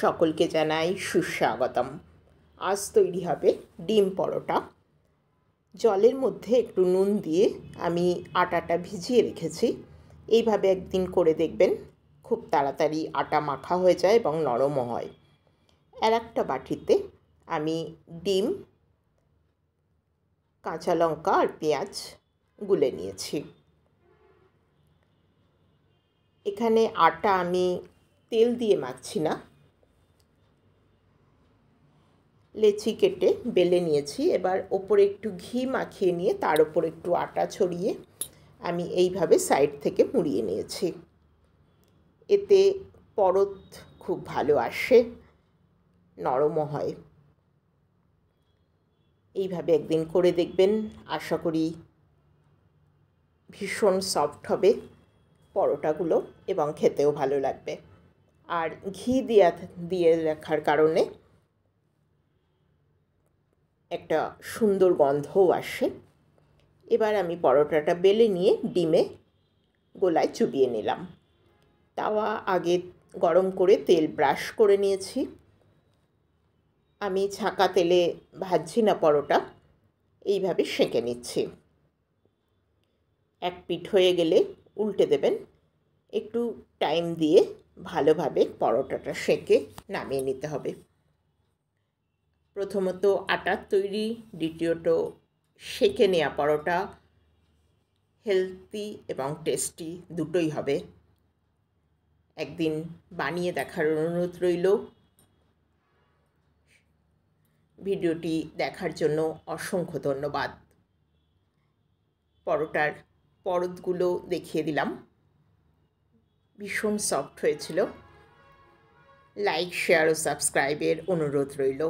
সকলকে জানাই সুস্বাগতম। আজ তৈরি হবে ডিম পরোটা। জলের মধ্যে একটু নুন দিয়ে আমি আটাটা ভিজিয়ে রেখেছি। এইভাবে একদিন করে দেখবেন, খুব তাড়াতাড়ি আটা মাখা হয়ে যায় এবং নরমও হয়। আর একটা বাটিতে আমি ডিম, কাঁচা লঙ্কা আর পেঁয়াজ গুলে নিয়েছি। এখানে আটা আমি তেল দিয়ে মাখছি না, লেচি কেটে বেলে নিয়েছি। এবার ওপরে একটু ঘি মাখিয়ে নিয়ে তার ওপর একটু আটা ছড়িয়ে আমি এইভাবে সাইড থেকে মুড়িয়ে নিয়েছি। এতে পরত খুব ভালো আসে, নরমও হয়। এইভাবে একদিন করে দেখবেন, আশা করি ভীষণ সফট হবে পরোটাগুলো এবং খেতেও ভালো লাগবে। আর ঘি দিয়ে রাখার কারণে একটা সুন্দর গন্ধও আসে। এবার আমি পরোটাটা বেলে নিয়ে ডিমে গোলায় চুবিয়ে নিলাম। তাওয়া আগে গরম করে তেল ব্রাশ করে নিয়েছি। আমি ছাঁকা তেলে ভাজছি না পরোটা, এইভাবে সেঁকে নিচ্ছি। এক পিঠ হয়ে গেলে উল্টে দেবেন। একটু টাইম দিয়ে ভালোভাবে পরোটাটা সেঁকে নামিয়ে নিতে হবে। প্রথমত আটার তৈরি, দ্বিতীয়ত সেঁকে নেওয়া পরোটা হেলদি এবং টেস্টি দুটোই হবে। একদিন বানিয়ে দেখার অনুরোধ রইল। ভিডিওটি দেখার জন্য অসংখ্য ধন্যবাদ। পরোটার পরতগুলো দেখিয়ে দিলাম, ভীষণ সফট হয়েছিল। লাইক, শেয়ার ও সাবস্ক্রাইবের অনুরোধ রইল।